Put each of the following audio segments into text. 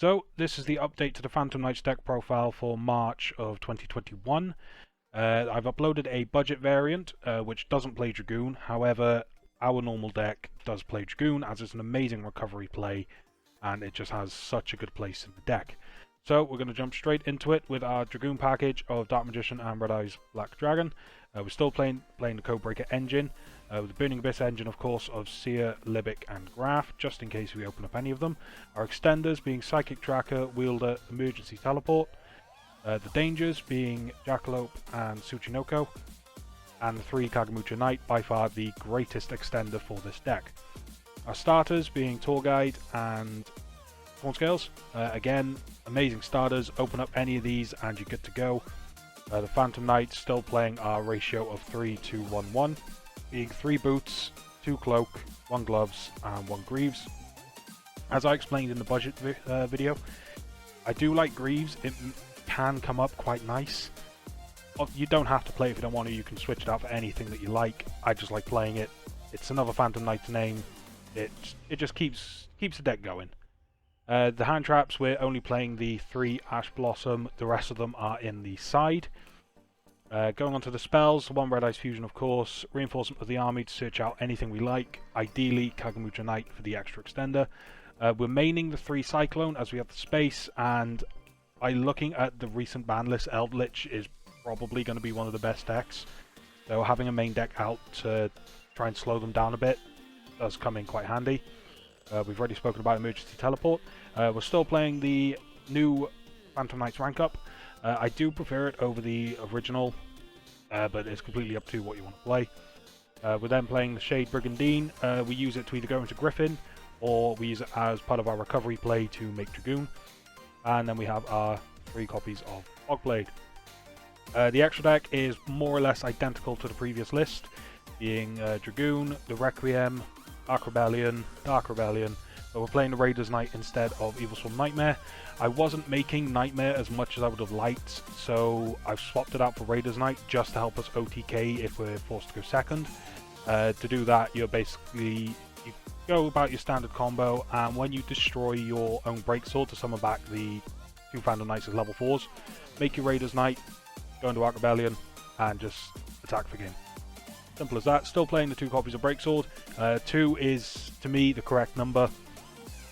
So this is the update to the Phantom Knights deck profile for March of 2021. I've uploaded a budget variant which doesn't play Dragoon. However, our normal deck does play Dragoon, as it's an amazing recovery play and it just has such a good place in the deck. So we're going to jump straight into it with our Dragoon package of Dark Magician and Red Eyes Black Dragon. We're still playing the Codebreaker engine, with the Burning Abyss engine, of course, of Seer, Libic and Graph, just in case we open up any of them. Our extenders being Psychic Tracker, Wielder, Emergency Teleport. The dangers being Jackalope and Tsuchinoko. And the 3 Kagamucha Knight, by far the greatest extender for this deck. Our starters being Tour Guide and Thornscales. Again, amazing starters. Open up any of these and you're good to go. The Phantom Knight still playing our ratio of 3-2-1-1, being 3 boots, 2 cloak, 1 gloves, and 1 Greaves. As I explained in the budget video, I do like Greaves. It can come up quite nice. You don't have to play it if you don't want to. You can switch it out for anything that you like. I just like playing it. It's another Phantom Knight's name. It just keeps the deck going. The hand traps, we're only playing the 3 Ash Blossom. The rest of them are in the side. Going on to the spells, 1 Red Eyes Fusion, of course. Reinforcement of the army to search out anything we like. Ideally, Kagamucha Knight for the extra extender. We're maining the 3 Cyclone as we have the space, and by looking at the recent ban list, Eldritch is probably going to be one of the best decks. So having a main deck out to try and slow them down a bit does come in quite handy. We've already spoken about Emergency Teleport. We're still playing the new Phantom Knights rank up. I do prefer it over the original, but it's completely up to what you want to play. We're then playing the Shade Brigandine. We use it to either go into Griffin, or we use it as part of our recovery play to make Dragoon. And then we have our 3 copies of Ogblade. The extra deck is more or less identical to the previous list, being Dragoon, the Requiem, Dark Rebellion, but we're playing the Raiders Knight instead of Evilswarm Nightmare. I wasn't making Nightmare as much as I would have liked, so I've swapped it out for Raiders Knight just to help us OTK if we're forced to go second. To do that, you go about your standard combo, and when you destroy your own Breaksword to summon back the 2 Phantom Knights as level 4s, make your Raiders Knight, go into Dark Rebellion, and just attack for game. Simple as that. Still playing the 2 copies of Breaksword. 2 is, to me, the correct number.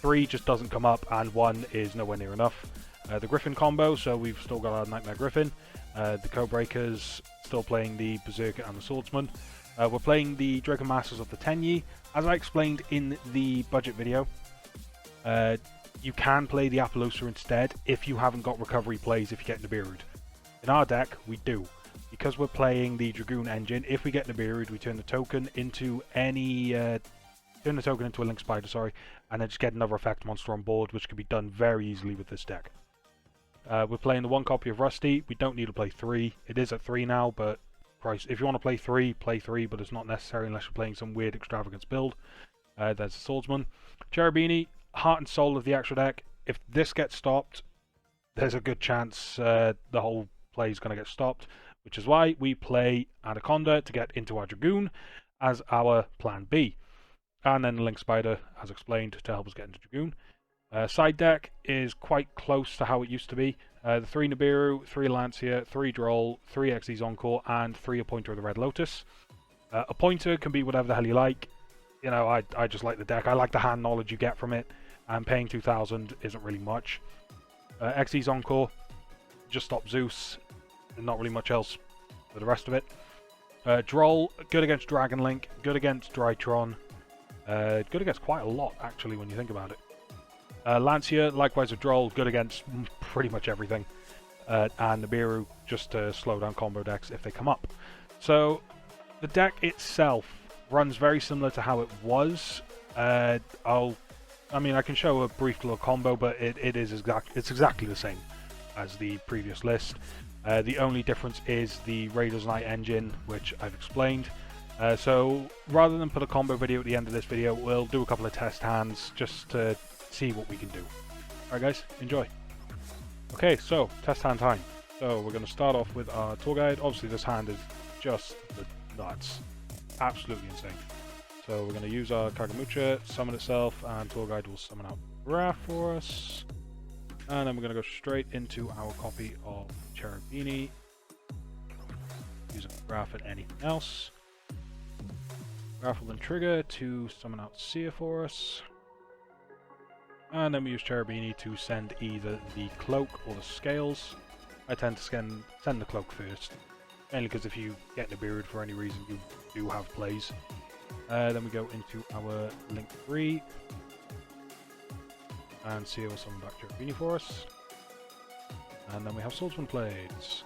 3 just doesn't come up, and 1 is nowhere near enough. The Griffin combo, so we've still got our Nightmare Griffin. The Codebreakers, still playing the Berserker and the Swordsman. We're playing the Dragon Masters of the Tenyi. As I explained in the budget video, you can play the Appaloosa instead if you haven't got recovery plays if you get Nibiru'd. In our deck, we do. Because we're playing the Dragoon engine, if we get Nibiru'd, we turn the token into a Link Spider, sorry, and then just get another effect monster on board, which can be done very easily with this deck. We're playing the 1 copy of Rusty. We don't need to play 3. It is at 3 now, but if you want to play 3, play 3, but it's not necessary unless you're playing some weird extravagance build. There's the Swordsman. Cherubini, heart and soul of the extra deck. If this gets stopped, there's a good chance the whole play is going to get stopped, which is why we play Anaconda to get into our Dragoon as our plan B. And then the Link Spider, as explained, to help us get into Dragoon. Side deck is quite close to how it used to be. The 3 Nibiru, 3 Lancia, 3 Droll, 3 Xyz Encore, and 3 Appointer of the Red Lotus. Appointer can be whatever the hell you like. You know, I just like the deck. I like the hand knowledge you get from it, and paying 2,000 isn't really much. Xyz Encore, just stop Zeus. Not really much else for the rest of it. Droll, good against Dragon Link, good against Drytron, good against quite a lot actually when you think about it. Lancia, likewise with Droll, good against pretty much everything. And Nibiru, just to slow down combo decks if they come up. So the deck itself runs very similar to how it was. I can show a brief little combo, but it's exactly the same as the previous list. The only difference is the Raiders Knight engine, which I've explained. So rather than put a combo video at the end of this video, we'll do a couple of test hands just to see what we can do. Alright guys, enjoy. Okay, so test hand time. So we're going to start off with our Tour Guide. Obviously this hand is just the nuts. Absolutely insane. So we're going to use our Kagamucha, summon itself, and Tour Guide will summon out Graph for us. And then we're going to go straight into our copy of Cherubini, using Graph and anything else. Graph will then trigger to summon out Seer for us. And then we use Cherubini to send either the Cloak or the Scales. I tend to send the Cloak first, mainly because if you get Nibiru'd for any reason, you do have plays. Then we go into our Link 3, and Seer will summon back Cherubini for us. And then we have Swordsman Blades.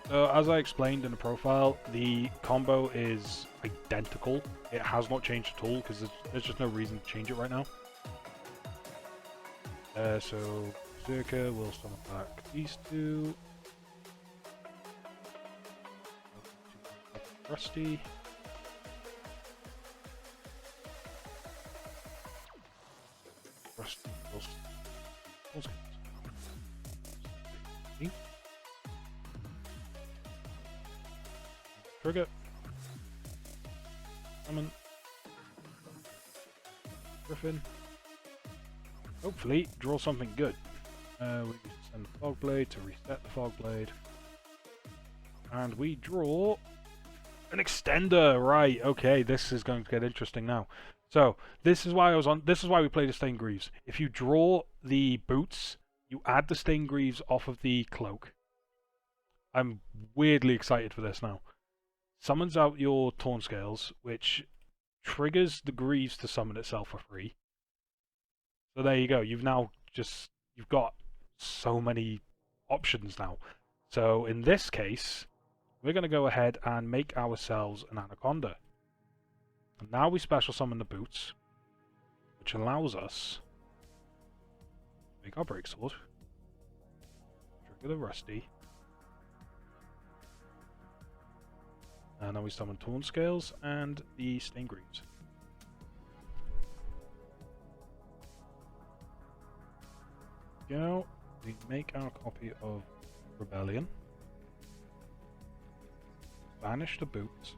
So, as I explained in the profile, the combo is identical. It has not changed at all, because there's just no reason to change it right now. So, Berserker will summon back these two. Rusty. Rusty will trigger. Summon. Griffin. Hopefully, draw something good. We send the Fog Blade to reset the Fog Blade. And we draw an extender, right? Okay, this is going to get interesting now. So this is why we played the Stained Greaves. If you draw the boots, you add the Stained Greaves off of the Cloak. I'm weirdly excited for this now. Summons out your Torn Scales, which triggers the Greaves to summon itself for free. So there you go. You've got so many options now. So in this case, we're going to go ahead and make ourselves an Anaconda. And now we special summon the boots, which allows us to make our break sword, trigger the Rusty, and then we summon Torn Scales and the Stained Greaves. Go. We make our copy of Rebellion. Banish the boots.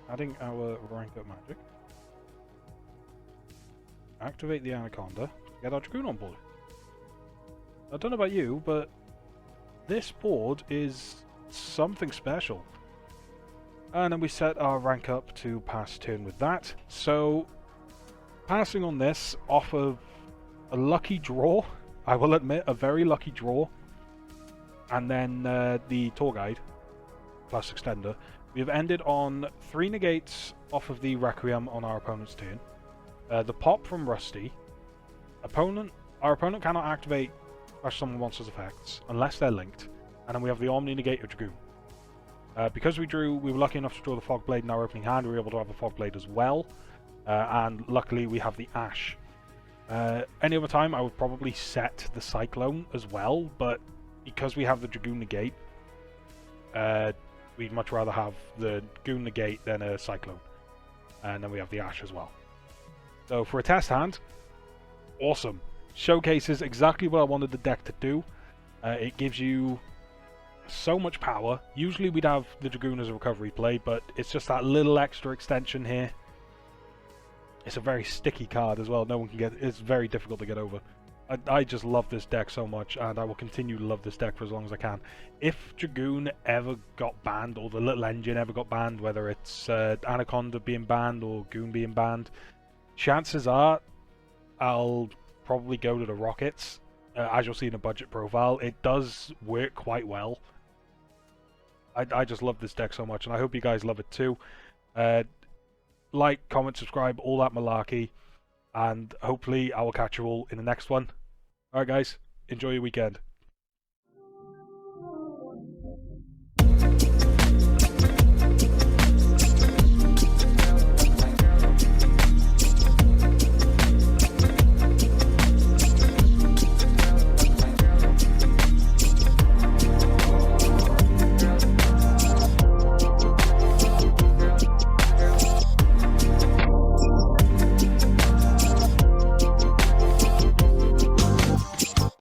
Adding our rank up magic. Activate the Anaconda. Get our Dragoon on board. I don't know about you, but this board is something special. And then we set our rank up to pass turn with that. So, passing on this off of a lucky draw, I will admit, a very lucky draw, and then the tour guide plus extender, we have ended on 3 negates off of the Requiem on our opponent's turn. The pop from Rusty. Our opponent cannot activate Crush Summon Monsters effects unless they're linked, and then we have the Omni negate of Dragoon. Because we were lucky enough to draw the Fog Blade in our opening hand, we were able to have the Fog Blade as well, and luckily we have the Ash. Any other time I would probably set the Cyclone as well, but because we have the Dragoon negate, we'd much rather have the Dragoon negate than a Cyclone. And then we have the Ash as well. So for a test hand, awesome. Showcases exactly what I wanted the deck to do. It gives you so much power. Usually we'd have the Dragoon as a recovery play, but it's just that little extra extension here. It's a very sticky card as well. No one can get. It's very difficult to get over. I just love this deck so much, and I will continue to love this deck for as long as I can. If Dragoon ever got banned, or the little engine ever got banned, whether it's Anaconda being banned or Goon being banned, chances are I'll probably go to the Rockets. As you'll see in the budget profile, it does work quite well. I just love this deck so much, and I hope you guys love it too. Like, comment, subscribe, all that malarkey, and hopefully I will catch you all in the next one. Alright guys, enjoy your weekend.